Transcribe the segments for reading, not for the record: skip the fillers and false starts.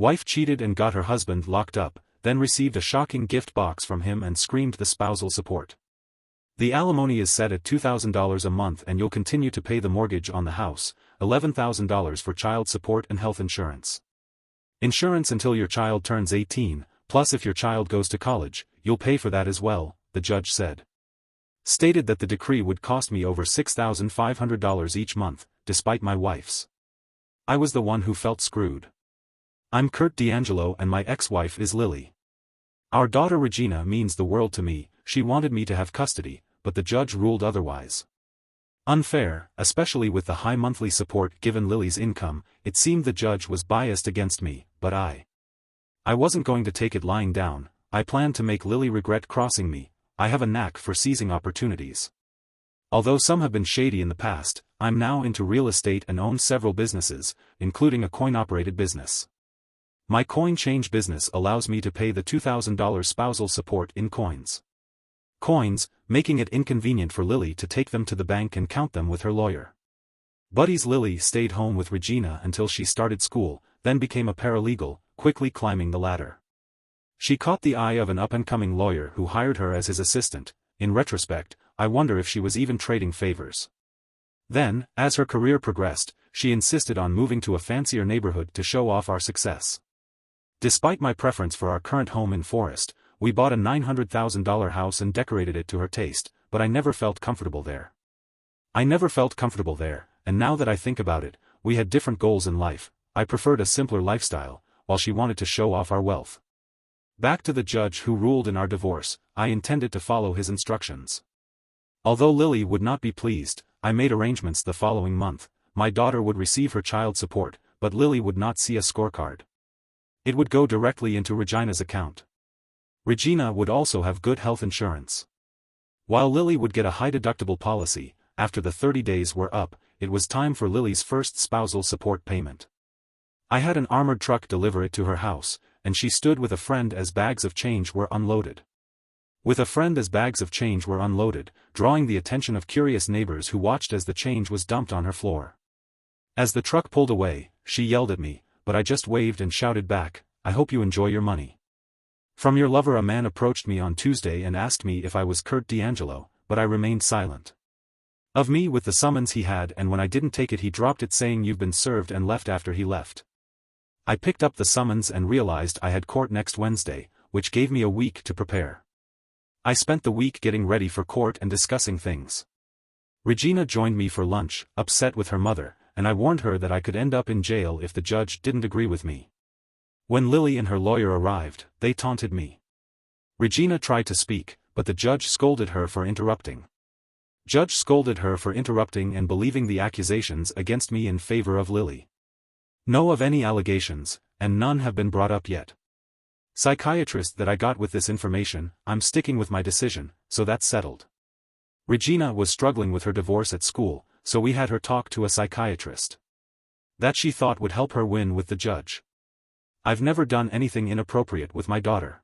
Wife cheated and got her husband locked up, then received a shocking gift box from him and screamed the spousal support. The alimony is set at $2,000 a month and you'll continue to pay the mortgage on the house, $11,000 for child support and health insurance. Insurance until your child turns 18, plus if your child goes to college, you'll pay for that as well, the judge said. Stated that the decree would cost me over $6,500 each month, despite my wife's. I was the one who felt screwed. I'm Kurt D'Angelo and my ex-wife is Lily. Our daughter Regina means the world to me. She wanted me to have custody, but the judge ruled otherwise. Unfair, especially with the high monthly support given Lily's income. It seemed the judge was biased against me, but I wasn't going to take it lying down. I planned to make Lily regret crossing me. I have a knack for seizing opportunities. Although some have been shady in the past, I'm now into real estate and own several businesses, including a coin-operated business. My coin change business allows me to pay the $2,000 spousal support in coins. Making it inconvenient for Lily to take them to the bank and count them with her lawyer. Buddy's Lily stayed home with Regina until she started school, then became a paralegal, quickly climbing the ladder. She caught the eye of an up-and-coming lawyer who hired her as his assistant. In retrospect, I wonder if she was even trading favors. Then, as her career progressed, she insisted on moving to a fancier neighborhood to show off our success. Despite my preference for our current home in Forest, we bought a $900,000 house and decorated it to her taste, but I never felt comfortable there. And now that I think about it, we had different goals in life. I preferred a simpler lifestyle, while she wanted to show off our wealth. Back to the judge who ruled in our divorce. I intended to follow his instructions. Although Lily would not be pleased, I made arrangements the following month. My daughter would receive her child support, but Lily would not see a scorecard. It would go directly into Regina's account. Regina would also have good health insurance. While Lily would get a high-deductible policy, after the 30 days were up, it was time for Lily's first spousal support payment. I had an armored truck deliver it to her house, and she stood with a friend as bags of change were unloaded. Drawing the attention of curious neighbors who watched as the change was dumped on her floor. As the truck pulled away, she yelled at me, but I just waved and shouted back, "I hope you enjoy your money." From your lover. A man approached me on Tuesday and asked me if I was Kurt D'Angelo, but I remained silent. Of me with the summons he had, and when I didn't take it he dropped it saying "You've been served," and left after he left. I picked up the summons and realized I had court next Wednesday, which gave me a week to prepare. I spent the week getting ready for court and discussing things. Regina joined me for lunch, upset with her mother, and I warned her that I could end up in jail if the judge didn't agree with me. When Lily and her lawyer arrived, they taunted me. Regina tried to speak, but the judge scolded her for interrupting. And believing the accusations against me in favor of Lily. Know of any allegations, and none have been brought up yet. Psychiatrist that I got with this information. I'm sticking with my decision, so that's settled. Regina was struggling with her divorce at school, so we had her talk to a psychiatrist. That she thought would help her win with the judge. I've never done anything inappropriate with my daughter.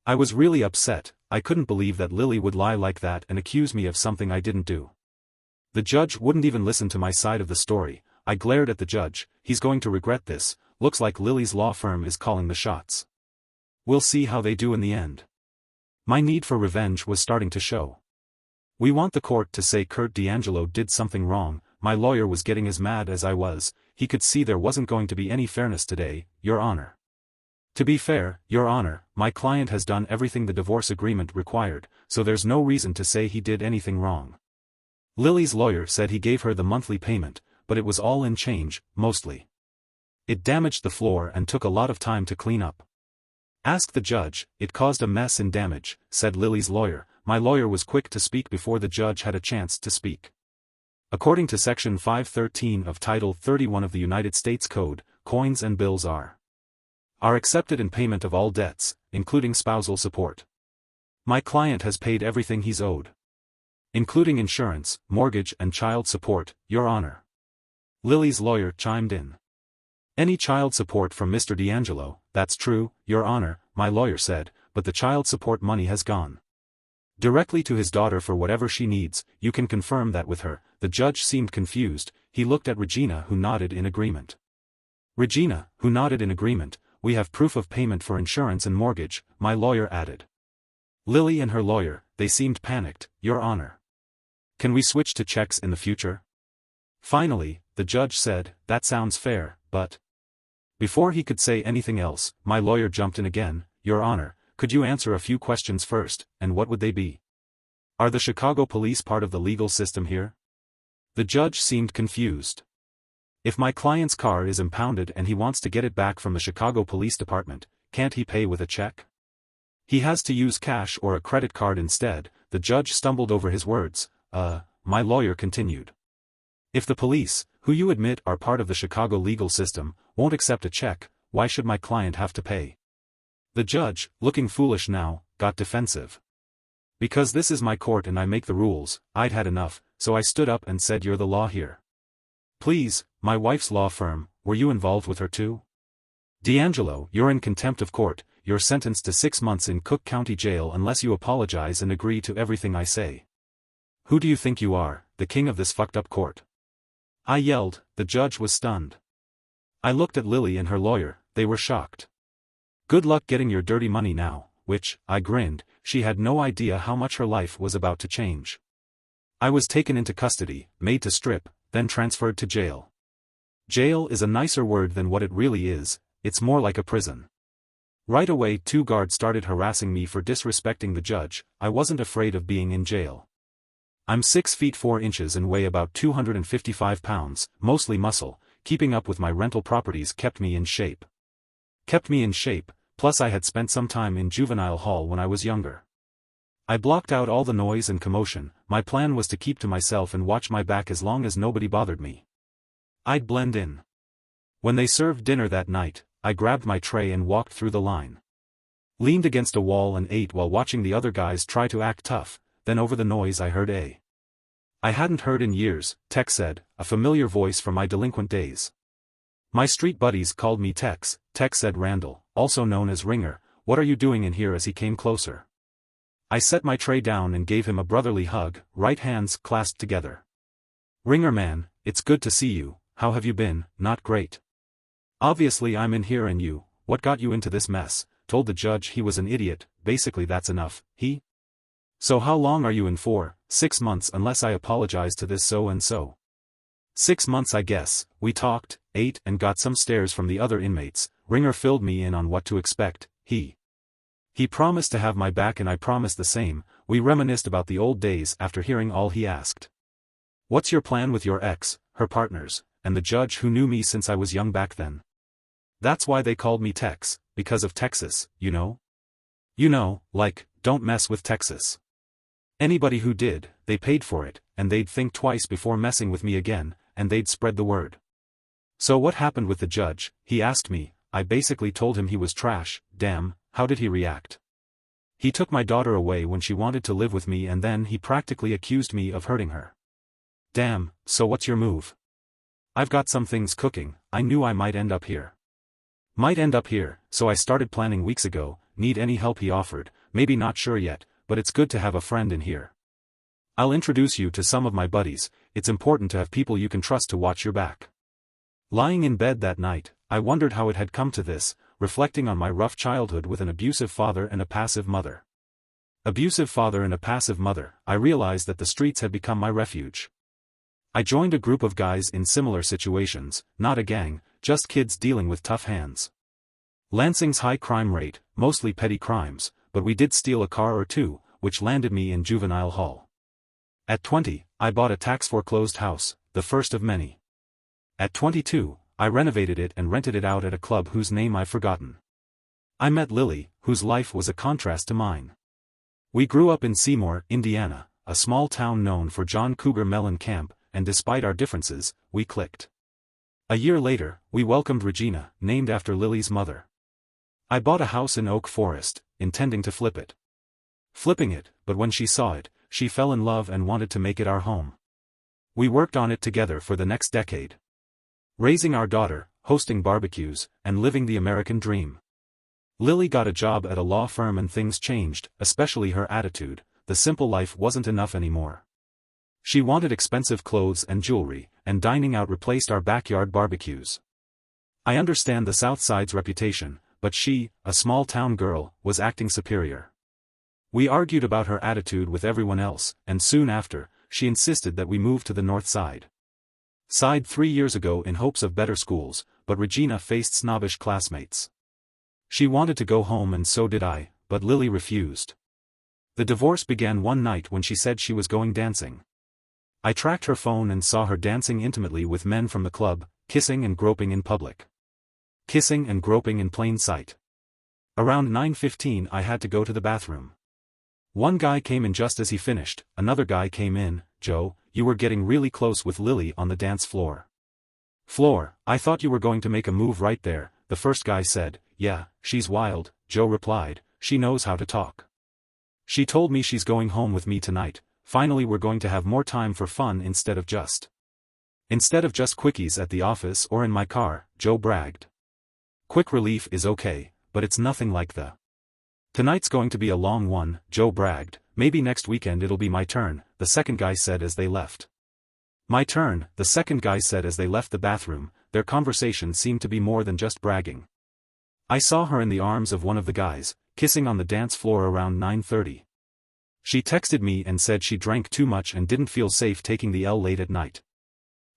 I was really upset. I couldn't believe that Lily would lie like that and accuse me of something I didn't do. The judge wouldn't even listen to my side of the story. I glared at the judge. He's going to regret this. Looks like Lily's law firm is calling the shots. We'll see how they do in the end. My need for revenge was starting to show. We want the court to say Kurt D'Angelo did something wrong. My lawyer was getting as mad as I was. He could see there wasn't going to be any fairness today, Your Honor. To be fair, Your Honor, my client has done everything the divorce agreement required, so there's no reason to say he did anything wrong. Lily's lawyer said he gave her the monthly payment, but it was all in change, mostly. It damaged the floor and took a lot of time to clean up. Ask the judge. It caused a mess in damage, said Lily's lawyer. My lawyer was quick to speak before the judge had a chance to speak. According to Section 513 of Title 31 of the United States Code, coins and bills are accepted in payment of all debts, including spousal support. My client has paid everything he's owed, including insurance, mortgage and child support, Your Honor. Lily's lawyer chimed in. Any child support from Mr. D'Angelo? That's true, Your Honor, my lawyer said, but the child support money has gone directly to his daughter for whatever she needs. You can confirm that with her. The judge seemed confused. He looked at Regina, who nodded in agreement. we have proof of payment for insurance and mortgage, my lawyer added. Lily and her lawyer, they seemed panicked, Your Honor. Can we switch to checks in the future? Finally, the judge said, That sounds fair, but... Before he could say anything else, my lawyer jumped in again, Your Honor, could you answer a few questions first, and what would they be? Are the Chicago police part of the legal system here? The judge seemed confused. If my client's car is impounded and he wants to get it back from the Chicago Police Department, can't he pay with a check? He has to use cash or a credit card instead. The judge stumbled over his words. My lawyer continued. If the police, who you admit are part of the Chicago legal system, won't accept a check, why should my client have to pay? The judge, looking foolish now, got defensive. Because this is my court and I make the rules, I'd had enough, so I stood up and said you're the law here. Please, my wife's law firm, were you involved with her too? D'Angelo, you're in contempt of court, you're sentenced to 6 months in Cook County Jail unless you apologize and agree to everything I say. Who do you think you are, the king of this fucked up court? I yelled. The judge was stunned. I looked at Lily and her lawyer, they were shocked. Good luck getting your dirty money now, which, I grinned, she had no idea how much her life was about to change. I was taken into custody, made to strip, then transferred to jail. Jail is a nicer word than what it really is, it's more like a prison. Right away 2 guards started harassing me for disrespecting the judge. I wasn't afraid of being in jail. I'm 6 feet 4 inches and weigh about 255 pounds, mostly muscle. Keeping up with my rental properties kept me in shape. Plus I had spent some time in juvenile hall when I was younger. I blocked out all the noise and commotion. My plan was to keep to myself and watch my back as long as nobody bothered me. I'd blend in. When they served dinner that night, I grabbed my tray and walked through the line. Leaned against a wall and ate while watching the other guys try to act tough. Then over the noise I heard a. I hadn't heard in years, Tex said, a familiar voice from my delinquent days. My street buddies called me Tex. Tex said Randall, also known as Ringer, what are you doing in here as he came closer? I set my tray down and gave him a brotherly hug, right hands clasped together. Ringer man, it's good to see you, how have you been? Not great. Obviously I'm in here and you, what got you into this mess? Told the judge he was an idiot, basically that's enough, So how long are you in for? 6 months unless I apologize to this so-and-so. 6 months I guess. We talked, ate and got some stares from the other inmates. Ringer filled me in on what to expect. He promised to have my back and I promised the same. We reminisced about the old days after hearing all he asked. What's your plan with your ex, her partners, and the judge who knew me since I was young back then? That's why they called me Tex, because of Texas, you know? You know, like, don't mess with Texas. Anybody who did, they paid for it, and they'd think twice before messing with me again, and they'd spread the word. So what happened with the judge? He asked me. I basically told him he was trash. Damn, how did he react? He took my daughter away when she wanted to live with me and then he practically accused me of hurting her. Damn, so what's your move? I've got some things cooking. I knew I might end up here. So I started planning weeks ago. Need any help? He offered. Maybe not sure yet, but it's good to have a friend in here. I'll introduce you to some of my buddies. It's important to have people you can trust to watch your back. Lying in bed that night, I wondered how it had come to this, reflecting on my rough childhood with an abusive father and a passive mother. I realized that the streets had become my refuge. I joined a group of guys in similar situations, not a gang, just kids dealing with tough hands. Lansing's high crime rate, mostly petty crimes, but we did steal a car or two, which landed me in juvenile hall. At 20, I bought a tax-foreclosed house, the first of many. At 22, I renovated it and rented it out at a club whose name I've forgotten. I met Lily, whose life was a contrast to mine. We grew up in Seymour, Indiana, a small town known for John Cougar Melon Camp, and despite our differences, we clicked. A year later, we welcomed Regina, named after Lily's mother. I bought a house in Oak Forest, intending to flipping it, but when she saw it, she fell in love and wanted to make it our home. We worked on it together for the next decade. Raising our daughter, hosting barbecues, and living the American dream. Lily got a job at a law firm and things changed, especially her attitude. The simple life wasn't enough anymore. She wanted expensive clothes and jewelry, and dining out replaced our backyard barbecues. I understand the South Side's reputation, but she, a small-town girl, was acting superior. We argued about her attitude with everyone else, and soon after, she insisted that we move to the north side. 3 years ago in hopes of better schools, but Regina faced snobbish classmates. She wanted to go home and so did I, but Lily refused. The divorce began one night when she said she was going dancing. I tracked her phone and saw her dancing intimately with men from the club, kissing and groping in public. Kissing and groping in plain sight. Around 9:15 I had to go to the bathroom. One guy came in just as he finished, another guy came in. "Joe, you were getting really close with Lily on the dance floor." I thought you were going to make a move right there," the first guy said. "Yeah, she's wild," Joe replied, "she knows how to talk. She told me she's going home with me tonight, finally we're going to have more time for fun instead of just quickies at the office or in my car," Joe bragged. "Quick relief is okay, but it's nothing like the tonight's going to be a long one," Joe bragged. "Maybe next weekend it'll be my turn," the second guy said as they left. "My turn," the second guy said as they left the bathroom. Their conversation seemed to be more than just bragging. I saw her in the arms of one of the guys, kissing on the dance floor around 9:30. She texted me and said she drank too much and didn't feel safe taking the L late at night.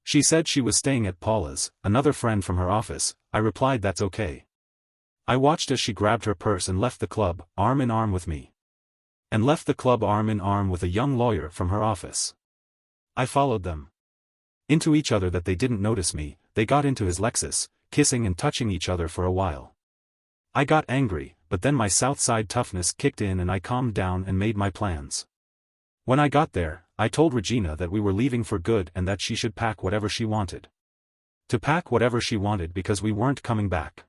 She said she was staying at Paula's, another friend from her office. I replied that's okay. I watched as she grabbed her purse and left the club, arm in arm with me. And left the club arm in arm with a young lawyer from her office. I followed them into each other that they didn't notice me. They got into his Lexus, kissing and touching each other for a while. I got angry, but then my Southside toughness kicked in and I calmed down and made my plans. When I got there, I told Regina that we were leaving for good and that she should pack whatever she wanted. To pack whatever she wanted because we weren't coming back.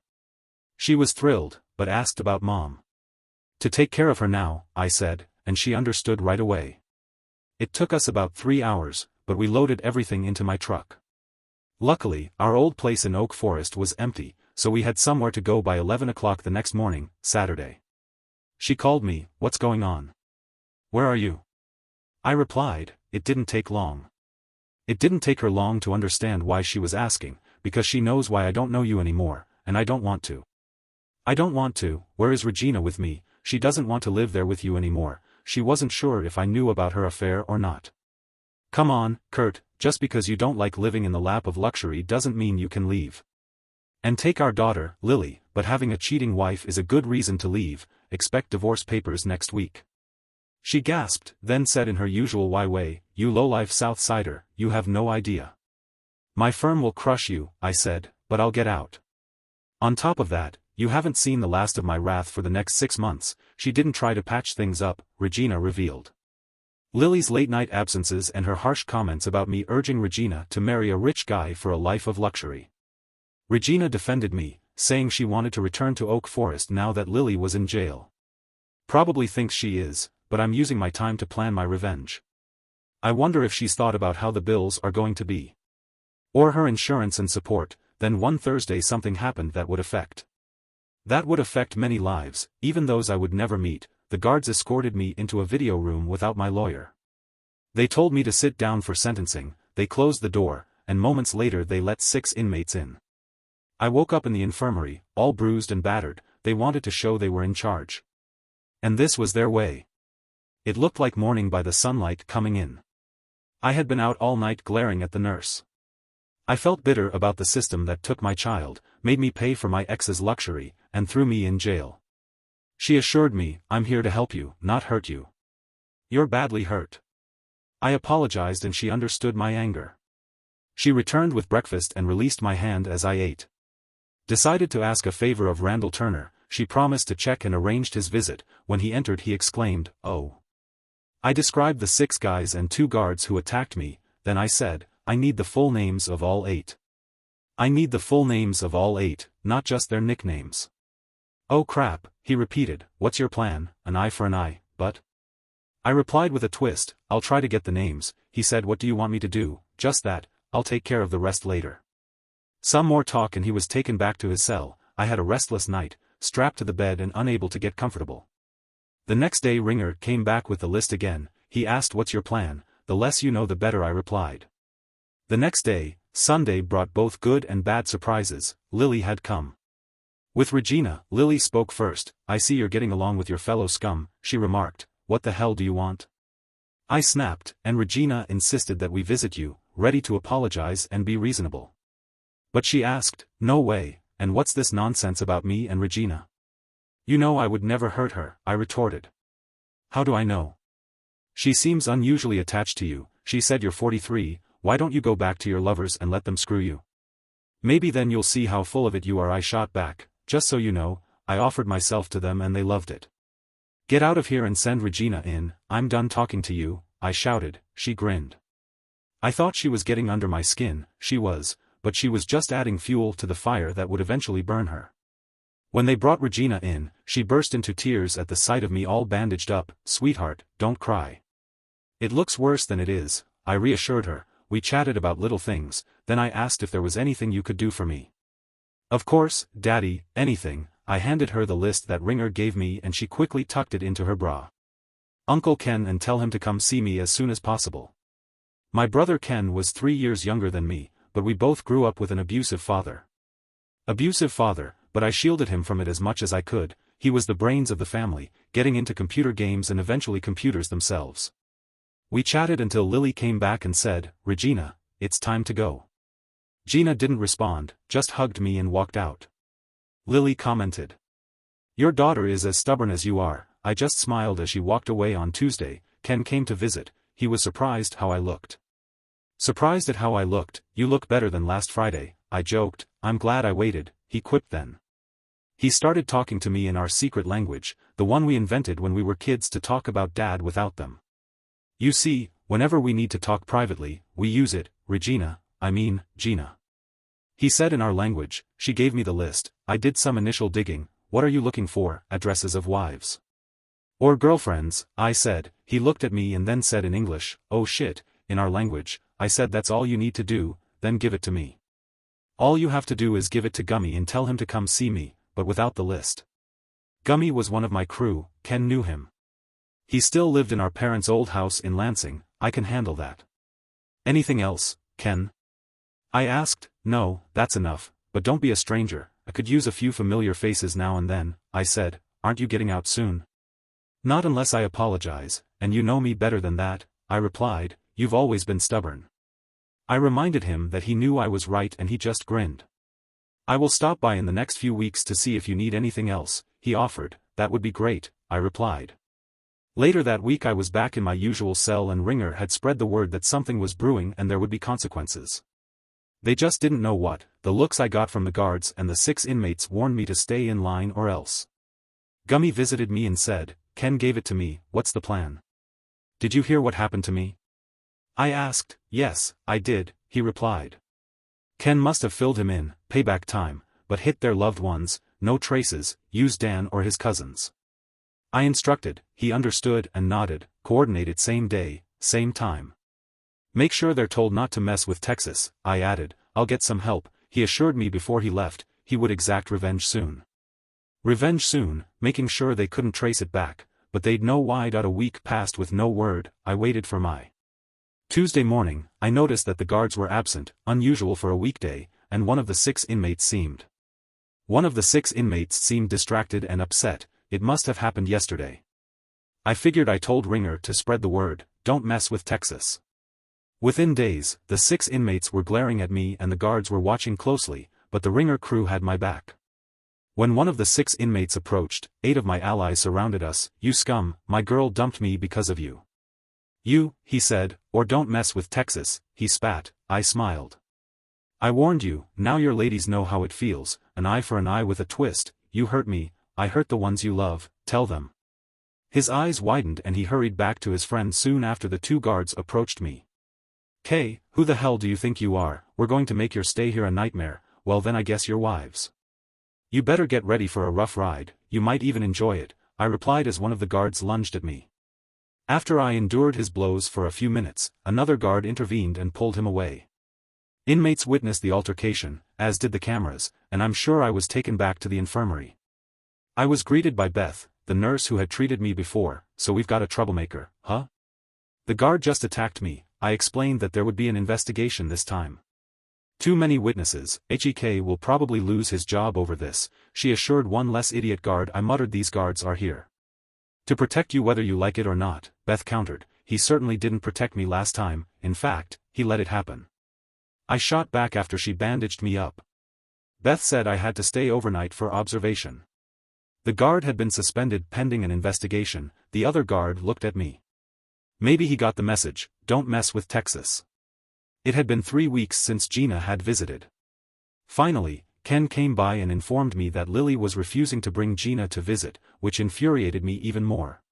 She was thrilled, but asked about Mom. To take care of her now, I said, and she understood right away. It took us about 3 hours, but we loaded everything into my truck. Luckily, our old place in Oak Forest was empty, so we had somewhere to go by 11 o'clock the next morning, Saturday. She called me, "What's going on? Where are you?" I replied, "It didn't take long." It didn't take her long to understand why she was asking, because she knows why I don't know you anymore, and I don't want to. I don't want to. Where is Regina with me? She doesn't want to live there with you anymore. She wasn't sure if I knew about her affair or not. Come on, Kurt, just because you don't like living in the lap of luxury doesn't mean you can leave. And take our daughter, Lily, but having a cheating wife is a good reason to leave. Expect divorce papers next week. She gasped, then said in her usual why way, "You lowlife Southsider, you have no idea. My firm will crush you," I said, "but I'll get out. On top of that, you haven't seen the last of my wrath for the next 6 months." She didn't try to patch things up, Regina revealed. Lily's late-night absences and her harsh comments about me urging Regina to marry a rich guy for a life of luxury. Regina defended me, saying she wanted to return to Oak Forest now that Lily was in jail. Probably thinks she is, but I'm using my time to plan my revenge. I wonder if she's thought about how the bills are going to be. Or her insurance and support. Then one Thursday something happened that would affect many lives, even those I would never meet. The guards escorted me into a video room without my lawyer. They told me to sit down for sentencing. They closed the door, and moments later they let 6 inmates in. I woke up in the infirmary, all bruised and battered. They wanted to show they were in charge. And this was their way. It looked like morning by the sunlight coming in. I had been out all night glaring at the nurse. I felt bitter about the system that took my child, made me pay for my ex's luxury, and threw me in jail. She assured me, "I'm here to help you, not hurt you. You're badly hurt." I apologized and she understood my anger. She returned with breakfast and released my hand as I ate. Decided to ask a favor of Randall Turner. She promised to check and arranged his visit. When he entered he exclaimed, "Oh." I described the 6 guys and 2 guards who attacked me. Then I said, "I need the full names of all 8. I need the full names of all 8, not just their nicknames." "Oh crap," he repeated, "what's your plan, an eye for an eye, but?" I replied with a twist, "I'll try to get the names." He said, "What do you want me to do?" "Just that, I'll take care of the rest later." Some more talk and he was taken back to his cell. I had a restless night, strapped to the bed and unable to get comfortable. The next day Ringer came back with the list again. He asked, "What's your plan?" "The less you know the better," I replied. The next day, Sunday, brought both good and bad surprises. Lily had come. With Regina, Lily spoke first. "I see you're getting along with your fellow scum," she remarked. "What the hell do you want?" I snapped, and Regina insisted that we visit you, ready to apologize and be reasonable. But she asked, "No way, and what's this nonsense about me and Regina?" "You know I would never hurt her," I retorted. "How do I know?" "She seems unusually attached to you. She said you're 43, why don't you go back to your lovers and let them screw you?" "Maybe then you'll see how full of it you are," I shot back. "Just so you know, I offered myself to them and they loved it." "Get out of here and send Regina in, I'm done talking to you," I shouted. She grinned. I thought she was getting under my skin, she was, but she was just adding fuel to the fire that would eventually burn her. When they brought Regina in, she burst into tears at the sight of me all bandaged up. "Sweetheart, don't cry. It looks worse than it is," I reassured her. We chatted about little things, then I asked if there was anything you could do for me. "Of course, Daddy, anything." I handed her the list that Ringer gave me and she quickly tucked it into her bra. "Uncle Ken, and tell him to come see me as soon as possible." My brother Ken was 3 years younger than me, but we both grew up with an abusive father. Abusive father, but I shielded him from it as much as I could. He was the brains of the family, getting into computer games and eventually computers themselves. We chatted until Lily came back and said, "Regina, it's time to go." Gina didn't respond, just hugged me and walked out. Lily commented, "Your daughter is as stubborn as you are." I just smiled as she walked away. On Tuesday, Ken came to visit. He was surprised how I looked. "Surprised at how I looked? You look better than last Friday," I joked. "I'm glad I waited," he quipped then. He started talking to me in our secret language, the one we invented when we were kids to talk about Dad without them. "You see, whenever we need to talk privately, we use it, Regina, Gina," he said in our language. She gave me the list. I did some initial digging. "What are you looking for?" "Addresses of wives or girlfriends," I said. He looked at me and then said in English, "Oh shit," in our language. I said, "That's all you need to do, then give it to me. All you have to do is give it to Gummy and tell him to come see me," but without the list. Gummy was one of my crew. Ken knew him. He still lived in our parents' old house in Lansing. "I can handle that." "Anything else, Ken?" I asked. "No, that's enough, but don't be a stranger. I could use a few familiar faces now and then," I said. "Aren't you getting out soon?" "Not unless I apologize, and you know me better than that," I replied. "You've always been stubborn." I reminded him that he knew I was right and he just grinned. "I will stop by in the next few weeks to see if you need anything else," he offered. "That would be great," I replied. Later that week I was back in my usual cell and Ringer had spread the word that something was brewing and there would be consequences. They just didn't know what. The looks I got from the guards and the 6 inmates warned me to stay in line or else. Gummy visited me and said, "Ken gave it to me, what's the plan?" "Did you hear what happened to me?" I asked. "Yes, I did," he replied. "Ken must have filled him in, payback time, but hit their loved ones, no traces, use Dan or his cousins." I instructed. He understood and nodded. "Coordinated same day, same time. Make sure they're told not to mess with Texas," I added. "I'll get some help." He assured me before he left, he would exact revenge soon. Revenge soon, making sure they couldn't trace it back, but they'd know why. A week passed with no word. I waited for my Tuesday morning. I noticed that the guards were absent, unusual for a weekday, and one of the 6 inmates seemed distracted and upset. It must have happened yesterday. I figured. I told Ringer to spread the word, "Don't mess with Texas." Within days, the 6 inmates were glaring at me and the guards were watching closely, but the Ringer crew had my back. When one of the 6 inmates approached, 8 of my allies surrounded us. "You scum, my girl dumped me because of you." "You," he said, "or don't mess with Texas," he spat. I smiled. "I warned you, now your ladies know how it feels, an eye for an eye with a twist. You hurt me, I hurt the ones you love, tell them." His eyes widened and he hurried back to his friend soon after. The 2 guards approached me. "Kay, who the hell do you think you are? We're going to make your stay here a nightmare." "Well then I guess your wives. You better get ready for a rough ride, you might even enjoy it," I replied as one of the guards lunged at me. After I endured his blows for a few minutes, another guard intervened and pulled him away. Inmates witnessed the altercation, as did the cameras, and I'm sure I was taken back to the infirmary. I was greeted by Beth, the nurse who had treated me before. "So we've got a troublemaker, huh?" "The guard just attacked me." I explained that there would be an investigation this time. Too many witnesses, HEK will probably lose his job over this, she assured one less idiot guard. I muttered, these guards are here to protect you whether you like it or not, Beth countered. He certainly didn't protect me last time, in fact, he let it happen. I shot back after she bandaged me up. Beth said I had to stay overnight for observation. The guard had been suspended pending an investigation. The other guard looked at me. Maybe he got the message, don't mess with Texas. It had been 3 weeks since Gina had visited. Finally, Ken came by and informed me that Lily was refusing to bring Gina to visit, which infuriated me even more.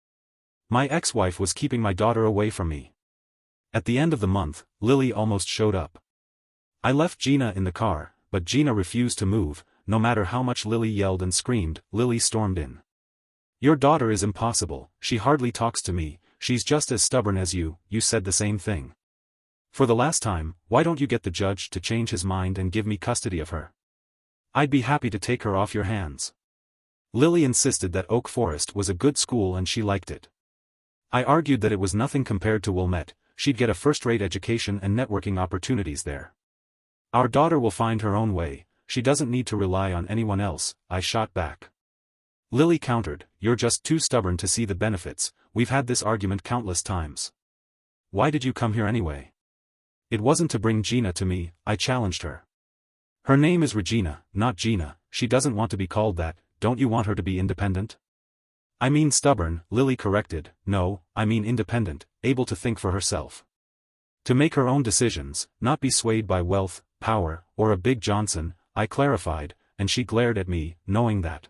My ex-wife was keeping my daughter away from me. At the end of the month, Lily almost showed up. I left Gina in the car, but Gina refused to move. No matter how much Lily yelled and screamed, Lily stormed in. Your daughter is impossible, she hardly talks to me, she's just as stubborn as you said the same thing. For the last time, why don't you get the judge to change his mind and give me custody of her? I'd be happy to take her off your hands. Lily insisted that Oak Forest was a good school and she liked it. I argued that it was nothing compared to Wilmette, she'd get a first-rate education and networking opportunities there. Our daughter will find her own way, she doesn't need to rely on anyone else, I shot back. Lily countered, you're just too stubborn to see the benefits, we've had this argument countless times. Why did you come here anyway? It wasn't to bring Gina to me, I challenged her. Her name is Regina, not Gina, she doesn't want to be called that, don't you want her to be independent? I mean stubborn, Lily corrected, no, I mean independent, able to think for herself. To make her own decisions, not be swayed by wealth, power, or a Big Johnson, I clarified, and she glared at me, knowing that.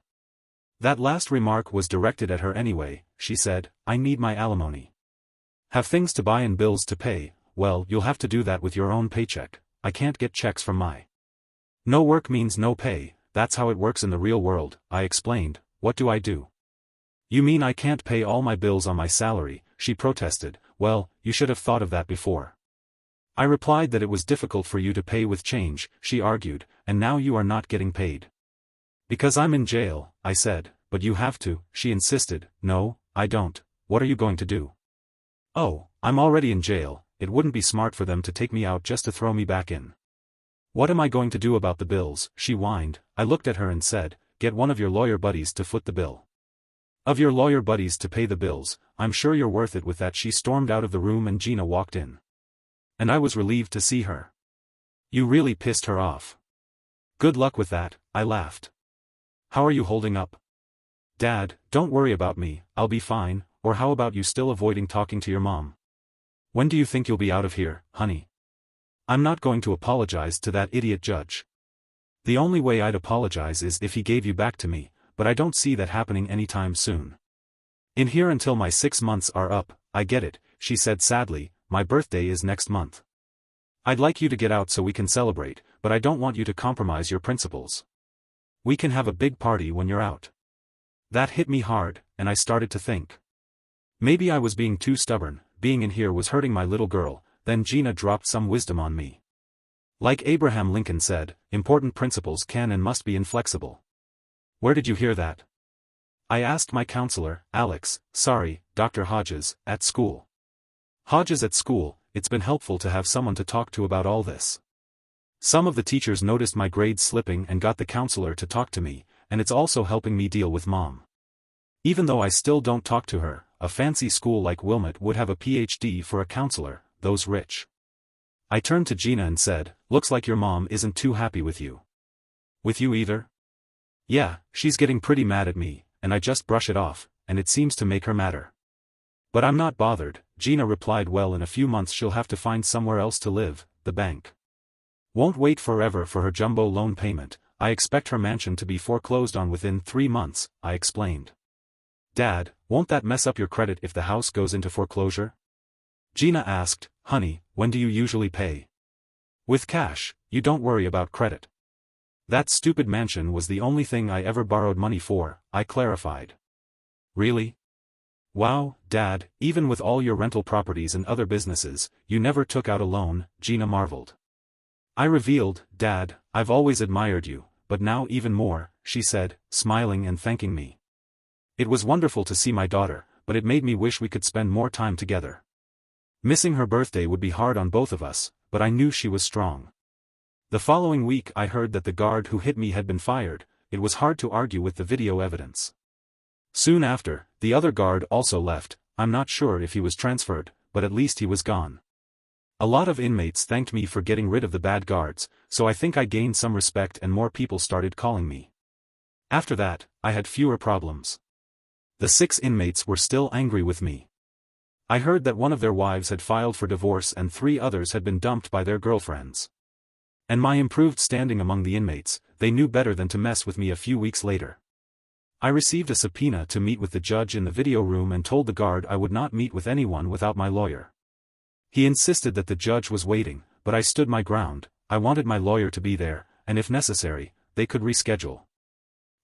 That last remark was directed at her anyway, she said, I need my alimony. Have things to buy and bills to pay, well, you'll have to do that with your own paycheck, I can't get checks from my. No work means no pay, that's how it works in the real world, I explained, what do I do? You mean I can't pay all my bills on my salary, she protested, well, you should have thought of that before. I replied that it was difficult for you to pay with change, she argued, and now you are not getting paid. Because I'm in jail, I said, but you have to, she insisted, no, I don't, what are you going to do? Oh, I'm already in jail, it wouldn't be smart for them to take me out just to throw me back in. What am I going to do about the bills, she whined. I looked at her and said, get one of your lawyer buddies to foot the bill. Of your lawyer buddies to pay the bills, I'm sure you're worth it. With that she stormed out of the room and Gina walked in. And I was relieved to see her. You really pissed her off. Good luck with that, I laughed. How are you holding up? Dad, don't worry about me, I'll be fine, or how about you still avoiding talking to your mom? When do you think you'll be out of here, honey? I'm not going to apologize to that idiot judge. The only way I'd apologize is if he gave you back to me, but I don't see that happening anytime soon. In here until my 6 months are up, I get it, she said sadly, my birthday is next month. I'd like you to get out so we can celebrate, but I don't want you to compromise your principles. We can have a big party when you're out. That hit me hard, and I started to think. Maybe I was being too stubborn, being in here was hurting my little girl. Then Gina dropped some wisdom on me. Like Abraham Lincoln said, important principles can and must be inflexible. Where did you hear that? I asked my counselor, Dr. Hodges, at school. Hodges at school, it's been helpful to have someone to talk to about all this. Some of the teachers noticed my grades slipping and got the counselor to talk to me, and it's also helping me deal with Mom. Even though I still don't talk to her, a fancy school like Wilmette would have a PhD for a counselor, those rich. I turned to Gina and said, looks like your mom isn't too happy with you. With you either? Yeah, she's getting pretty mad at me, and I just brush it off, and it seems to make her madder. But I'm not bothered, Gina replied. Well, in a few months she'll have to find somewhere else to live, the bank won't wait forever for her jumbo loan payment, I expect her mansion to be foreclosed on within 3 months, I explained. Dad, won't that mess up your credit if the house goes into foreclosure? Gina asked, honey, when do you usually pay? With cash, you don't worry about credit. That stupid mansion was the only thing I ever borrowed money for, I clarified. Really? Wow, Dad, even with all your rental properties and other businesses, you never took out a loan, Gina marveled. I revealed, Dad, I've always admired you, but now even more, she said, smiling and thanking me. It was wonderful to see my daughter, but it made me wish we could spend more time together. Missing her birthday would be hard on both of us, but I knew she was strong. The following week I heard that the guard who hit me had been fired. It was hard to argue with the video evidence. Soon after, the other guard also left. I'm not sure if he was transferred, but at least he was gone. A lot of inmates thanked me for getting rid of the bad guards, so I think I gained some respect and more people started calling me. After that, I had fewer problems. The 6 inmates were still angry with me. I heard that one of their wives had filed for divorce and 3 others had been dumped by their girlfriends. And my improved standing among the inmates, they knew better than to mess with me a few weeks later. I received a subpoena to meet with the judge in the video room and told the guard I would not meet with anyone without my lawyer. He insisted that the judge was waiting, but I stood my ground. I wanted my lawyer to be there, and if necessary, they could reschedule.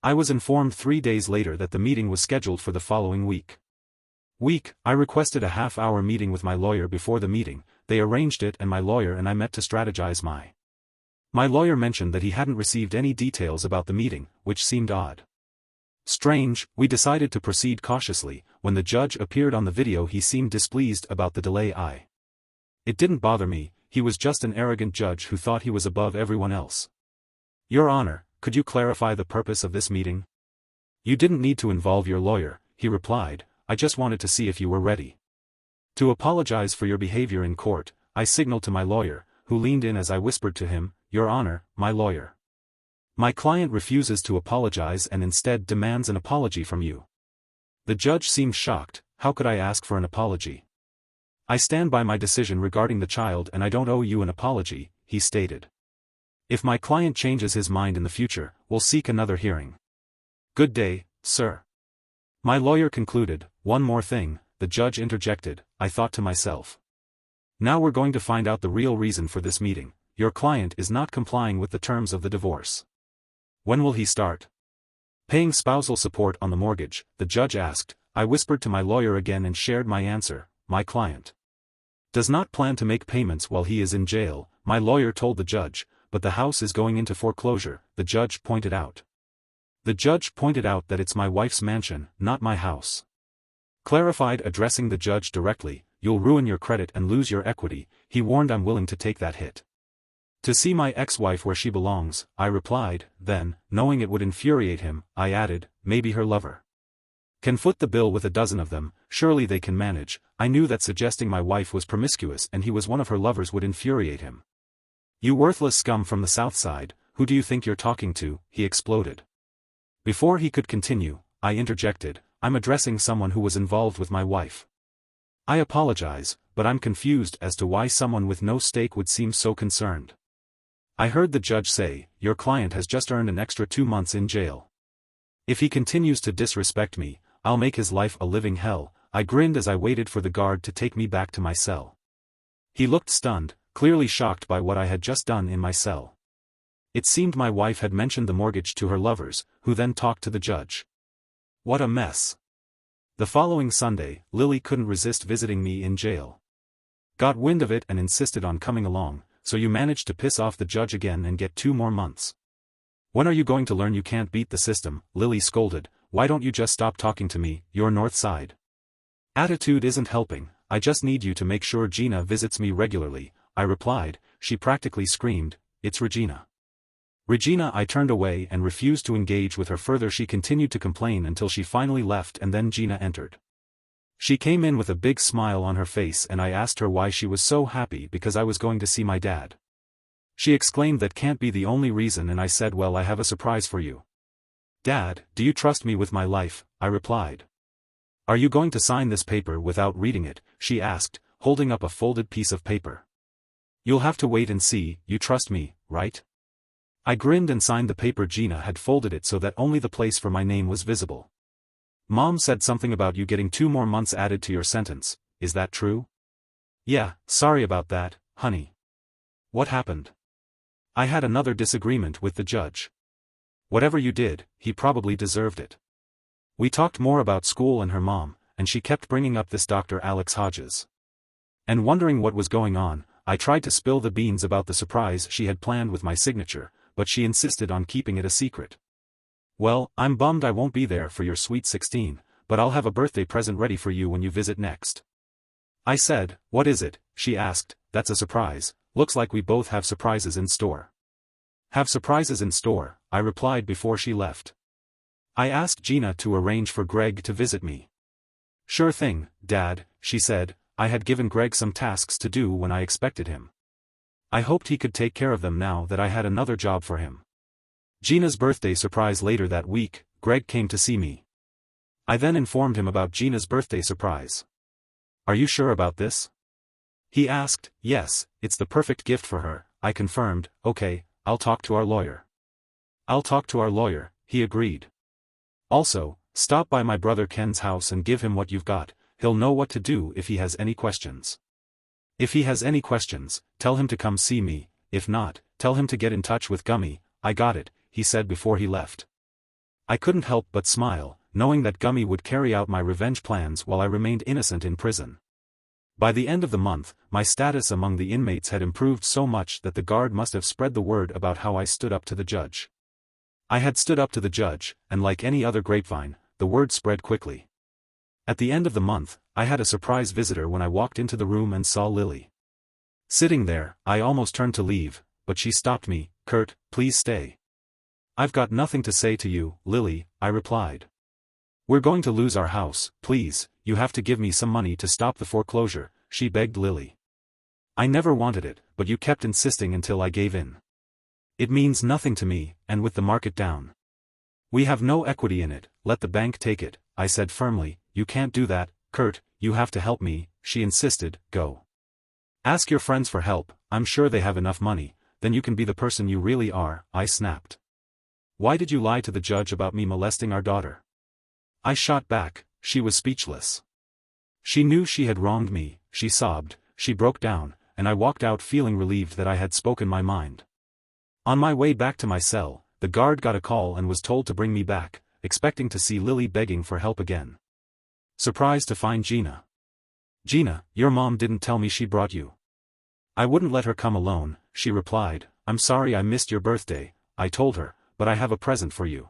I was informed 3 days later that the meeting was scheduled for the following week. I requested a half-hour meeting with my lawyer before the meeting. They arranged it and my lawyer and I met to strategize. My lawyer mentioned that he hadn't received any details about the meeting, which seemed odd. Strange. We decided to proceed cautiously. When the judge appeared on the video he seemed displeased about the delay. It didn't bother me. He was just an arrogant judge who thought he was above everyone else. Your Honor, could you clarify the purpose of this meeting? You didn't need to involve your lawyer, he replied. I just wanted to see if you were ready to apologize for your behavior in court. I signaled to my lawyer, who leaned in as I whispered to him, Your Honor, my lawyer. My client refuses to apologize and instead demands an apology from you. The judge seemed shocked. How could I ask for an apology? I stand by my decision regarding the child and I don't owe you an apology, he stated. If my client changes his mind in the future, we'll seek another hearing. Good day, sir. My lawyer concluded. One more thing, the judge interjected. I thought to myself. Now we're going to find out the real reason for this meeting. Your client is not complying with the terms of the divorce. When will he start paying spousal support on the mortgage? The judge asked. I whispered to my lawyer again and shared my answer. My client does not plan to make payments while he is in jail, my lawyer told the judge, but the house is going into foreclosure, the judge pointed out. The judge pointed out that it's my wife's mansion, not my house. Clarified, addressing the judge directly, you'll ruin your credit and lose your equity, he warned. I'm willing to take that hit to see my ex-wife where she belongs, I replied. Then, knowing it would infuriate him, I added, maybe her lover can foot the bill with a dozen of them, surely they can manage. I knew that suggesting my wife was promiscuous and he was one of her lovers would infuriate him. You worthless scum from the South Side, who do you think you're talking to? He exploded. Before he could continue, I interjected, I'm addressing someone who was involved with my wife. I apologize, but I'm confused as to why someone with no stake would seem so concerned. I heard the judge say, your client has just earned an extra 2 months in jail. If he continues to disrespect me, I'll make his life a living hell. I grinned as I waited for the guard to take me back to my cell. He looked stunned, clearly shocked by what I had just done in my cell. It seemed my wife had mentioned the mortgage to her lovers, who then talked to the judge. What a mess. The following Sunday, Lily couldn't resist visiting me in jail. Got wind of it and insisted on coming along. So you managed to piss off the judge again and get 2 more months. When are you going to learn you can't beat the system? Lily scolded. Why don't you just stop talking to me, your North Side attitude isn't helping. I just need you to make sure Gina visits me regularly, I replied. She practically screamed, it's Regina. Regina. I turned away and refused to engage with her further. She continued to complain until she finally left and then Gina entered. She came in with a big smile on her face and I asked her why she was so happy. Because I was going to see my dad. She exclaimed, that can't be the only reason, and I said, well, I have a surprise for you. Dad, do you trust me with my life? I replied. Are you going to sign this paper without reading it? She asked, holding up a folded piece of paper. You'll have to wait and see. You trust me, right? I grinned and signed the paper. Gina had folded it so that only the place for my name was visible. Mom said something about you getting 2 more months added to your sentence. Is that true? Yeah, sorry about that, honey. What happened? I had another disagreement with the judge. Whatever you did, he probably deserved it. We talked more about school and her mom, and she kept bringing up this Dr. Alex Hodges. And wondering what was going on, I tried to spill the beans about the surprise she had planned with my signature, but she insisted on keeping it a secret. Well, I'm bummed I won't be there for your sweet 16, but I'll have a birthday present ready for you when you visit next. I said, what is it? She asked. That's a surprise. Looks like we both have surprises in store. Have surprises in store, I replied before she left. I asked Gina to arrange for Greg to visit me. Sure thing, Dad, she said. I had given Greg some tasks to do when I expected him. I hoped he could take care of them now that I had another job for him. Gina's birthday surprise later that week, Greg came to see me. I then informed him about Gina's birthday surprise. Are you sure about this? He asked. Yes, it's the perfect gift for her, I confirmed. Okay, I'll talk to our lawyer. I'll talk to our lawyer, he agreed. Also, stop by my brother Ken's house and give him what you've got. He'll know what to do if he has any questions. If he has any questions, tell him to come see me. If not, tell him to get in touch with Gummy. I got it, he said before he left. I couldn't help but smile, knowing that Gummy would carry out my revenge plans while I remained innocent in prison. By the end of the month, my status among the inmates had improved so much that the guard must have spread the word about how I stood up to the judge. I had stood up to the judge, and like any other grapevine, the word spread quickly. At the end of the month, I had a surprise visitor when I walked into the room and saw Lily. Sitting there, I almost turned to leave, but she stopped me. Kurt, please stay. I've got nothing to say to you, Lily, I replied. We're going to lose our house, please, you have to give me some money to stop the foreclosure, she begged Lily. I never wanted it, but you kept insisting until I gave in. It means nothing to me, and with the market down. We have no equity in it, let the bank take it, I said firmly. You can't do that, Kurt, you have to help me, she insisted. Go. Ask your friends for help, I'm sure they have enough money, then you can be the person you really are, I snapped. Why did you lie to the judge about me molesting our daughter? I shot back. She was speechless. She knew she had wronged me, she sobbed, she broke down, and I walked out feeling relieved that I had spoken my mind. On my way back to my cell, the guard got a call and was told to bring me back, expecting to see Lily begging for help again. Surprised to find Gina. Gina, your mom didn't tell me she brought you. I wouldn't let her come alone, she replied. I'm sorry I missed your birthday, I told her, but I have a present for you.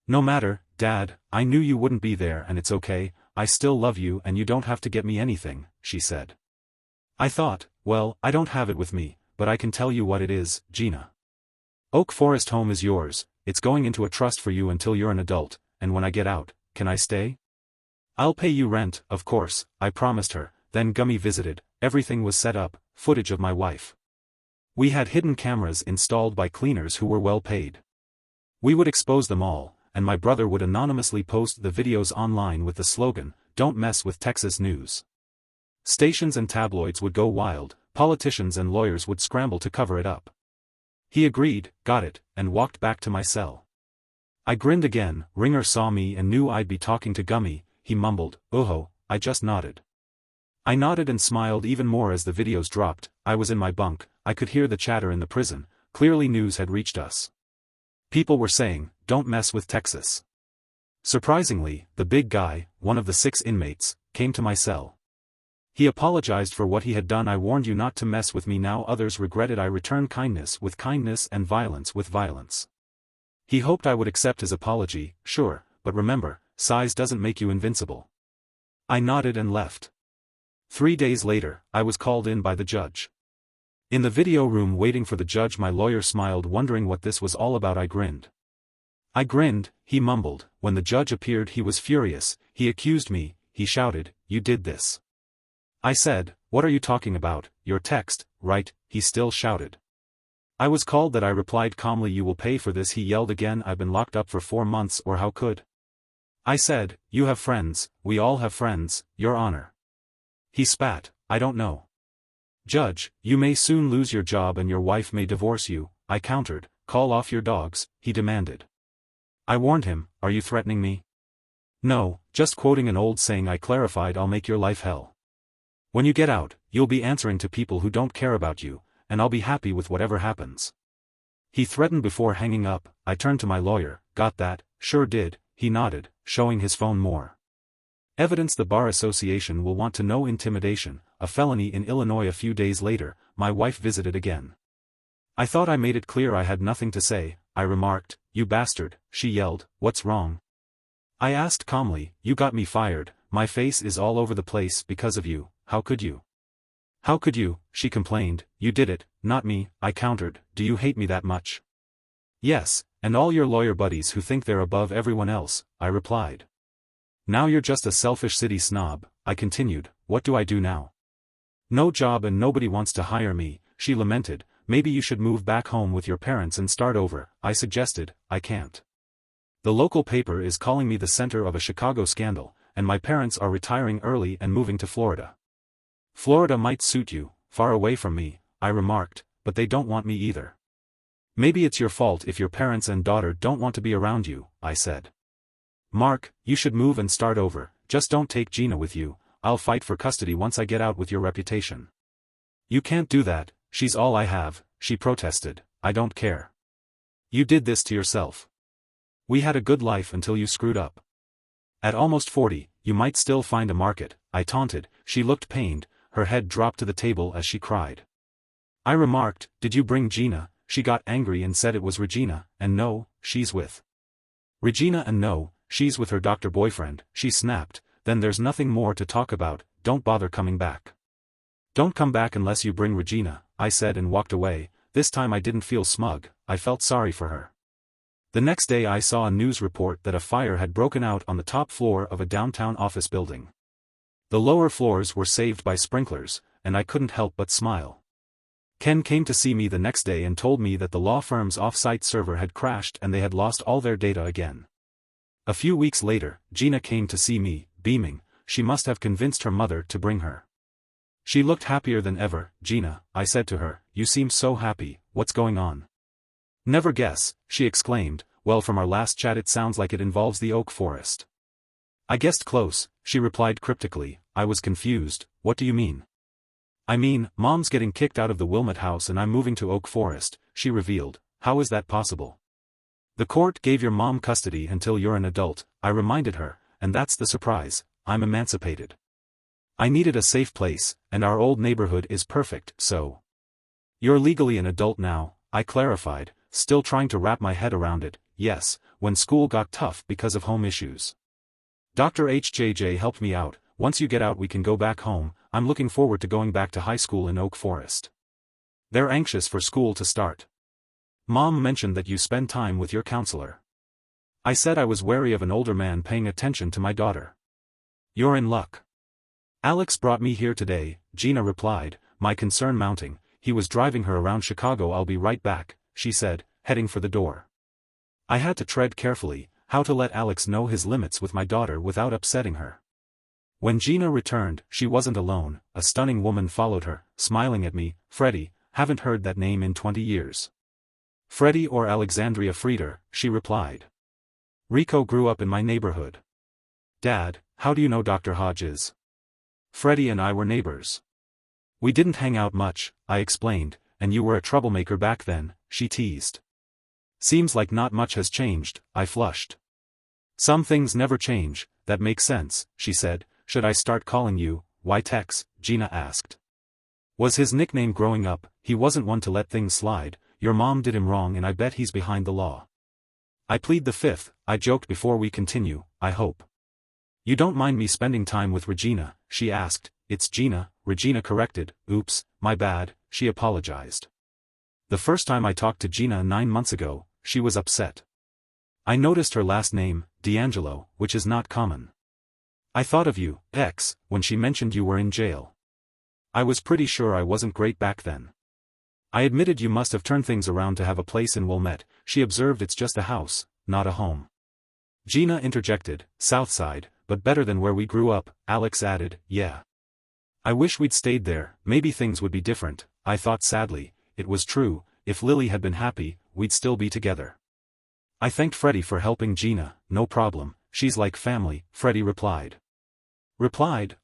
No matter, Dad, I knew you wouldn't be there and it's okay, I still love you and you don't have to get me anything, she said. I thought, well, I don't have it with me, but I can tell you what it is, Gina. Oak Forest Home is yours, it's going into a trust for you until you're an adult, and when I get out, can I stay? I'll pay you rent, of course, I promised her. Then Gummy visited, everything was set up, footage of my wife. We had hidden cameras installed by cleaners who were well paid. We would expose them all, and my brother would anonymously post the videos online with the slogan, "Don't mess with Texas News." Stations and tabloids would go wild, politicians and lawyers would scramble to cover it up. He agreed, got it, and walked back to my cell. I grinned again. Ringer saw me and knew I'd be talking to Gummy. He mumbled, "Oh," I just nodded. I nodded and smiled even more as the videos dropped. I was in my bunk, I could hear the chatter in the prison, clearly news had reached us. People were saying, "Don't mess with Texas." Surprisingly, the big guy, one of the 6 inmates, came to my cell. He apologized for what he had done. I warned you not to mess with me. Now others regretted. I returned kindness with kindness and violence with violence. He hoped I would accept his apology. Sure, but remember, size doesn't make you invincible. I nodded and left. 3 days later, I was called in by the judge. In the video room waiting for the judge, my lawyer smiled, wondering what this was all about. I grinned, he mumbled. When the judge appeared, he was furious. He accused me, he shouted, "You did this." I said, "What are you talking about? Your text, right?" He still shouted. I was called that. I replied calmly, "You will pay for this." He yelled again, "I've been locked up for 4 months, or how could?" I said, "You have friends, we all have friends, Your Honor." He spat, "I don't know." "Judge, you may soon lose your job and your wife may divorce you," I countered. "Call off your dogs," he demanded. I warned him, "Are you threatening me?" "No, just quoting an old saying," I clarified. "I'll make your life hell. When you get out, you'll be answering to people who don't care about you, and I'll be happy with whatever happens." He threatened before hanging up. I turned to my lawyer. "Got that?" "Sure did," he nodded, showing his phone. "More evidence the Bar Association will want to know." Intimidation, a felony in Illinois. A few days later, my wife visited again. "I thought I made it clear I had nothing to say," I remarked. "You bastard," she yelled, "what's wrong?" I asked calmly. "You got me fired, my face is all over the place because of you, how could you?" "How could you?" she complained. "You did it, not me," I countered. "Do you hate me that much?" Yes, and all your lawyer buddies who think they're above everyone else, I replied. Now you're just a selfish city snob, I continued. What do I do now? No job and nobody wants to hire me, she lamented. Maybe you should move back home with your parents and start over, I suggested. I can't. The local paper is calling me the center of a Chicago scandal, and my parents are retiring early and moving to Florida. Florida might suit you, far away from me, I remarked, but they don't want me either. Maybe it's your fault if your parents and daughter don't want to be around you, I said. Mark, you should move and start over, just don't take Gina with you. I'll fight for custody once I get out with your reputation. You can't do that, she's all I have, she protested. I don't care. You did this to yourself. We had a good life until you screwed up. At almost 40, you might still find a market, I taunted. She looked pained, her head dropped to the table as she cried. I remarked, did you bring Gina? She got angry and said it was Regina, and no, she's with Regina and no, she's with her doctor boyfriend, she snapped. Then there's nothing more to talk about, don't bother coming back. Don't come back unless you bring Regina, I said and walked away. This time I didn't feel smug, I felt sorry for her. The next day I saw a news report that a fire had broken out on the top floor of a downtown office building. The lower floors were saved by sprinklers, and I couldn't help but smile. Ken came to see me the next day and told me that the law firm's off-site server had crashed and they had lost all their data again. A few weeks later, Gina came to see me, beaming. She must have convinced her mother to bring her. She looked happier than ever. Gina, I said to her, you seem so happy, what's going on? Never guess, she exclaimed. Well, from our last chat it sounds like it involves the oak forest. I guessed close, she replied cryptically. I was confused. What do you mean? I mean, Mom's getting kicked out of the Wilmot house and I'm moving to Oak Forest, she revealed. How is that possible? The court gave your mom custody until you're an adult, I reminded her, and that's the surprise, I'm emancipated. I needed a safe place, and our old neighborhood is perfect, so. You're legally an adult now, I clarified, still trying to wrap my head around it. Yes, when school got tough because of home issues. Dr. HJJ helped me out. Once you get out we can go back home. I'm looking forward to going back to high school in Oak Forest. They're anxious for school to start. Mom mentioned that you spend time with your counselor. I said I was wary of an older man paying attention to my daughter. You're in luck. Alex brought me here today, Gina replied, my concern mounting. He was driving her around Chicago. I'll be right back, she said, heading for the door. I had to tread carefully, how to let Alex know his limits with my daughter without upsetting her. When Gina returned, she wasn't alone. A stunning woman followed her, smiling at me. Freddie, haven't heard that name in 20 years. Freddie or Alexandria Frieder, she replied. Rico grew up in my neighborhood. Dad, how do you know Dr. Hodges? Freddie and I were neighbors. We didn't hang out much, I explained, and you were a troublemaker back then, she teased. Seems like not much has changed, I flushed. Some things never change, that makes sense, she said. Should I start calling you, why Tex? Gina asked. Was his nickname growing up. He wasn't one to let things slide. Your mom did him wrong and I bet he's behind the law. I plead the fifth, I joked before we continue, I hope. You don't mind me spending time with Regina, she asked. It's Gina, Regina corrected. Oops, my bad, she apologized. The first time I talked to Gina 9 months ago, she was upset. I noticed her last name, D'Angelo, which is not common. I thought of you, X, when she mentioned you were in jail. I was pretty sure I wasn't great back then. I admitted you must have turned things around to have a place in Wilmette. She observed it's just a house, not a home. Gina interjected, Southside, but better than where we grew up, Alex added, yeah. I wish we'd stayed there, maybe things would be different, I thought sadly. It was true, if Lily had been happy, we'd still be together. I thanked Freddie for helping Gina. No problem, she's like family, Freddie replied.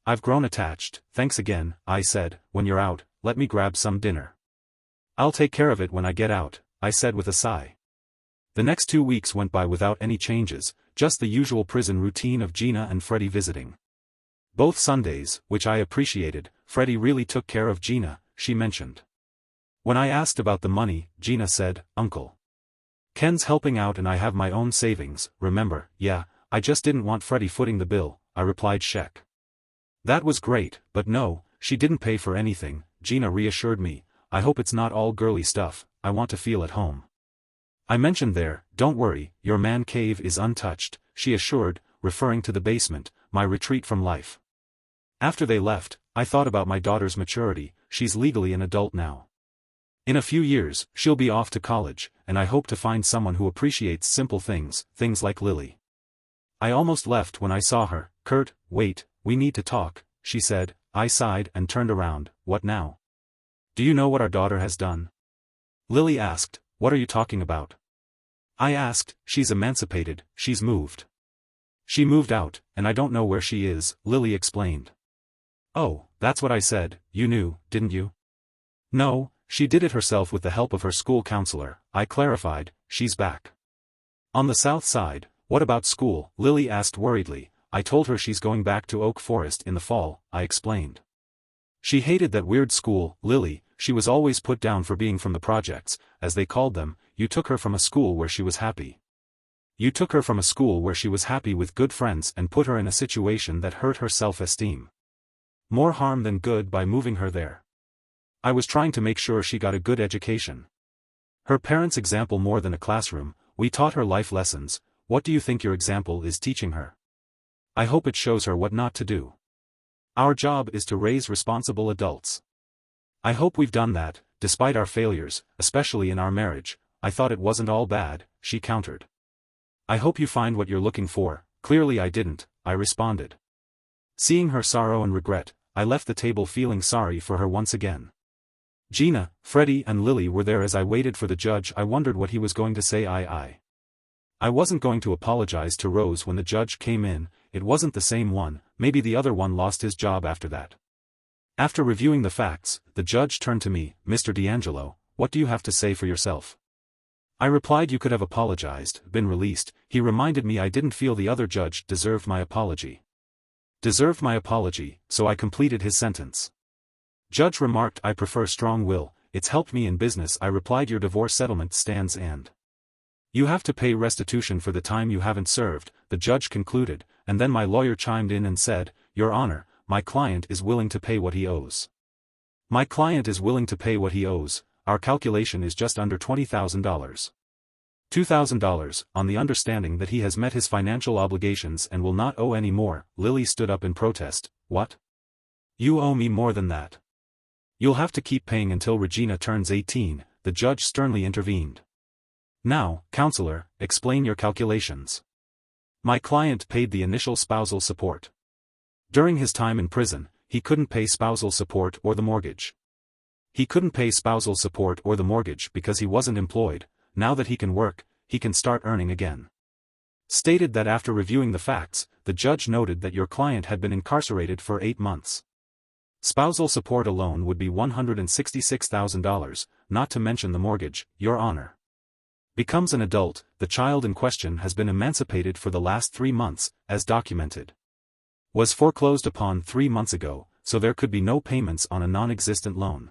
I've grown attached. Thanks again, I said. When you're out, let me grab some dinner. I'll take care of it when I get out, I said with a sigh. The next 2 weeks went by without any changes, just the usual prison routine of Gina and Freddie visiting. Both Sundays, which I appreciated. Freddie really took care of Gina, she mentioned. When I asked about the money, Gina said, Uncle Ken's helping out and I have my own savings, remember? Yeah, I just didn't want Freddie footing the bill, I replied sheck. That was great, but no, she didn't pay for anything, Gina reassured me. I hope it's not all girly stuff, I want to feel at home. I mentioned there, don't worry, your man cave is untouched, she assured, referring to the basement, my retreat from life. After they left, I thought about my daughter's maturity, she's legally an adult now. In a few years, she'll be off to college, and I hope to find someone who appreciates simple things, things like Lily. I almost left when I saw her. Kurt, wait, we need to talk, she said. I sighed and turned around. What now? Do you know what our daughter has done? Lily asked. What are you talking about? I asked. She's emancipated, she's moved. She moved out, and I don't know where she is, Lily explained. Oh, that's what I said. You knew, didn't you? No, she did it herself with the help of her school counselor, I clarified. She's back. On the south side. What about school? Lily asked worriedly. I told her she's going back to Oak Forest in the fall, I explained. She hated that weird school, Lily. She was always put down for being from the projects, as they called them. You took her from a school where she was happy. You took her from a school where she was happy with good friends and put her in a situation that hurt her self-esteem. More harm than good by moving her there. I was trying to make sure she got a good education. Her parents' example more than a classroom, we taught her life lessons. What do you think your example is teaching her? I hope it shows her what not to do. Our job is to raise responsible adults. I hope we've done that, despite our failures, especially in our marriage. I thought it wasn't all bad, she countered. I hope you find what you're looking for. Clearly I didn't, I responded. Seeing her sorrow and regret, I left the table feeling sorry for her once again. Gina, Freddie and Lily were there as I waited for the judge. I wondered what he was going to say. I wasn't going to apologize to Rose when the judge came in. It wasn't the same one, maybe the other one lost his job after that. After reviewing the facts, the judge turned to me. Mr. D'Angelo, what do you have to say for yourself? I replied you could have apologized, been released. He reminded me I didn't feel the other judge deserved my apology. Deserved my apology, so I completed his sentence. Judge remarked I prefer strong will, it's helped me in business. I replied your divorce settlement stands and you have to pay restitution for the time you haven't served, the judge concluded, and then my lawyer chimed in and said, Your Honor, my client is willing to pay what he owes. My client is willing to pay what he owes. Our calculation is just under $20,000. $2,000, on the understanding that he has met his financial obligations and will not owe any more. Lily stood up in protest. What? You owe me more than that. You'll have to keep paying until Regina turns 18, the judge sternly intervened. Now, counselor, explain your calculations. My client paid the initial spousal support. During his time in prison, he couldn't pay spousal support or the mortgage. He couldn't pay spousal support or the mortgage because he wasn't employed. Now that he can work, he can start earning again. Stated that after reviewing the facts, the judge noted that your client had been incarcerated for 8 months. Spousal support alone would be $166,000, not to mention the mortgage, Your Honor. Becomes an adult, the child in question has been emancipated for the last 3 months, as documented. Was foreclosed upon 3 months ago, so there could be no payments on a non-existent loan.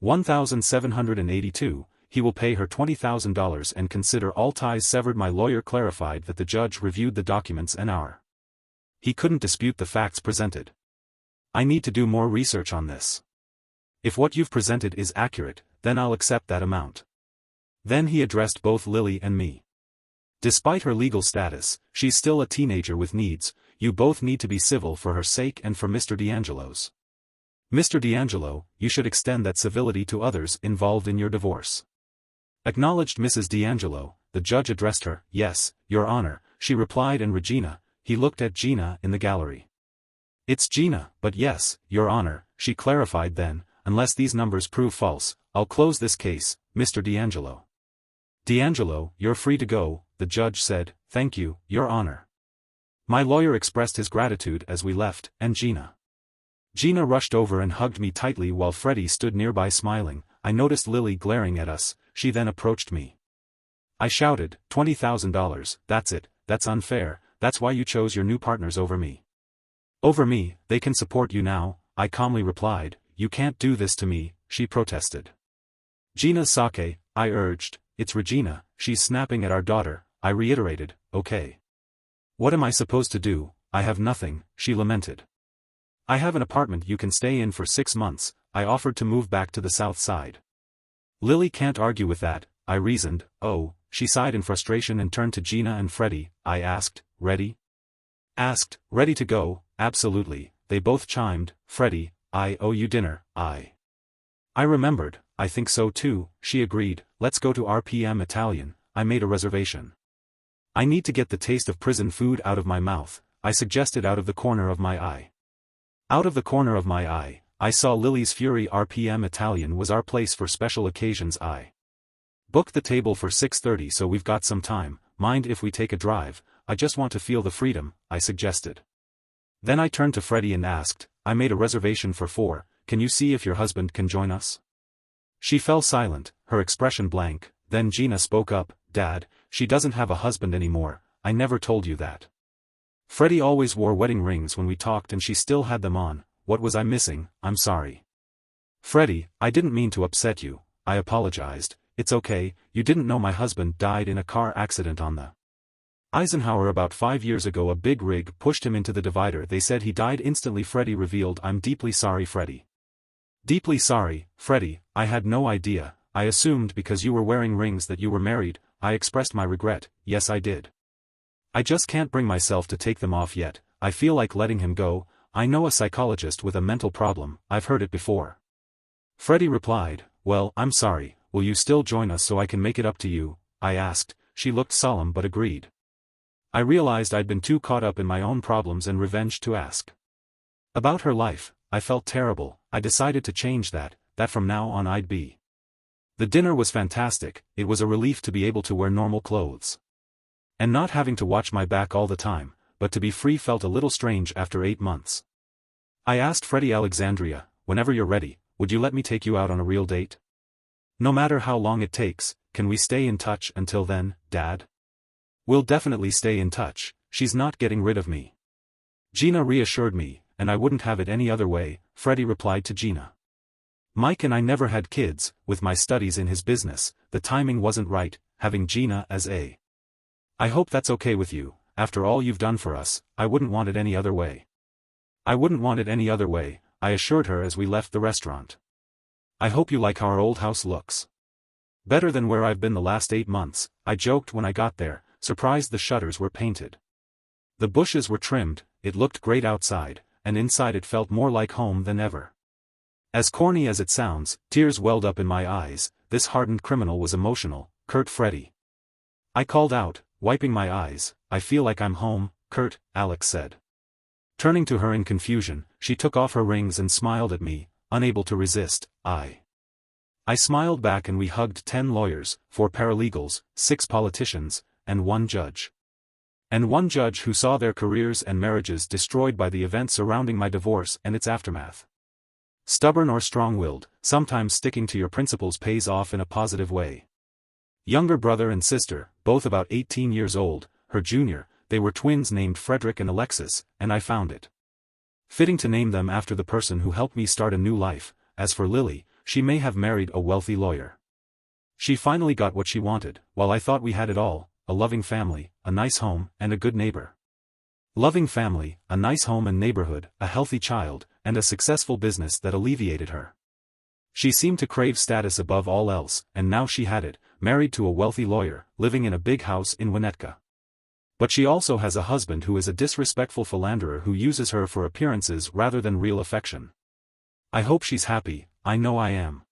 1,782, he will pay her $20,000 and consider all ties severed. My lawyer clarified that the judge reviewed the documents and he couldn't dispute the facts presented. I need to do more research on this. If what you've presented is accurate, then I'll accept that amount. Then he addressed both Lily and me. Despite her legal status, she's still a teenager with needs. You both need to be civil for her sake and for Mr. D'Angelo's. Mr. D'Angelo, you should extend that civility to others involved in your divorce. Acknowledged Mrs. D'Angelo, the judge addressed her. Yes, Your Honor, she replied. And Regina, he looked at Gina in the gallery. It's Gina, but yes, Your Honor, she clarified then, unless these numbers prove false, I'll close this case, Mr. D'Angelo. D'Angelo, you're free to go, the judge said. Thank you, Your Honor. My lawyer expressed his gratitude as we left, and Gina rushed over and hugged me tightly while Freddie stood nearby smiling. I noticed Lily glaring at us. She then approached me. I shouted, $20,000, that's it, that's unfair, that's why you chose your new partners over me. Over me, they can support you now, I calmly replied. You can't do this to me, she protested. Gina Sake, I urged. It's Regina, she's snapping at our daughter, I reiterated. Okay. What am I supposed to do? I have nothing, she lamented. I have an apartment you can stay in for 6 months, I offered to move back to the south side. Lily can't argue with that, I reasoned. Oh, she sighed in frustration and turned to Gina and Freddie. I asked, ready? Asked, ready to go, absolutely, they both chimed. Freddie, I owe you dinner. I remembered, I think so too, she agreed. Let's go to RPM Italian, I made a reservation. I need to get the taste of prison food out of my mouth, I suggested out of the corner of my eye. Out of the corner of my eye, I saw Lily's Fury. RPM Italian was our place for special occasions. I booked the table for 6:30 so we've got some time. Mind if we take a drive? I just want to feel the freedom, I suggested. Then I turned to Freddie and asked, I made a reservation for 4, can you see if your husband can join us? She fell silent, her expression blank. Then Gina spoke up, Dad, she doesn't have a husband anymore, I never told you that. Freddie always wore wedding rings when we talked and she still had them on. What was I missing? I'm sorry. Freddie, I didn't mean to upset you, I apologized. It's okay, you didn't know my husband died in a car accident on the Eisenhower about 5 years ago. A big rig pushed him into the divider. They said he died instantly. Freddie revealed. I'm deeply sorry, Freddie. Deeply sorry, Freddie, I had no idea. I assumed because you were wearing rings that you were married. I expressed my regret. Yes, I did. I just can't bring myself to take them off yet. I feel like letting him go. I know a psychologist with a mental problem. I've heard it before. Freddie replied, well, I'm sorry, will you still join us so I can make it up to you? I asked. She looked solemn but agreed. I realized I'd been too caught up in my own problems and revenge to ask about her life. I felt terrible. I decided to change that from now on I'd be. The dinner was fantastic. It was a relief to be able to wear normal clothes and not having to watch my back all the time, but to be free felt a little strange after 8 months. I asked Freddie, Alexandria, whenever you're ready, would you let me take you out on a real date? No matter how long it takes, can we stay in touch until then, Dad? We'll definitely stay in touch, she's not getting rid of me. Gina reassured me, and I wouldn't have it any other way, Freddie replied to Gina. Mike and I never had kids. With my studies in his business, the timing wasn't right, having Gina as a. I hope that's okay with you. After all you've done for us, I wouldn't want it any other way. I wouldn't want it any other way, I assured her as we left the restaurant. I hope you like how our old house looks. Better than where I've been the last 8 months, I joked when I got there, surprised the shutters were painted. The bushes were trimmed, it looked great outside, and inside it felt more like home than ever. As corny as it sounds, tears welled up in my eyes. This hardened criminal was emotional, Kurt. Freddie. I called out, wiping my eyes. I feel like I'm home, Kurt, Alex said. Turning to her in confusion, she took off her rings and smiled at me, unable to resist. I smiled back and we hugged. 10 lawyers, 4 paralegals, 6 politicians, and 1 judge. And 1 judge who saw their careers and marriages destroyed by the events surrounding my divorce and its aftermath. Stubborn or strong-willed, sometimes sticking to your principles pays off in a positive way. Younger brother and sister, both about 18 years old, her junior, they were twins named Frederick and Alexis, and I found it fitting to name them after the person who helped me start a new life. As for Lily, she may have married a wealthy lawyer. She finally got what she wanted, while I thought we had it all, a loving family, a nice home, and a good neighbor. Loving family, a nice home and neighborhood, a healthy child, and a successful business that alleviated her. She seemed to crave status above all else, and now she had it, married to a wealthy lawyer, living in a big house in Winnetka. But she also has a husband who is a disrespectful philanderer who uses her for appearances rather than real affection. I hope she's happy. I know I am.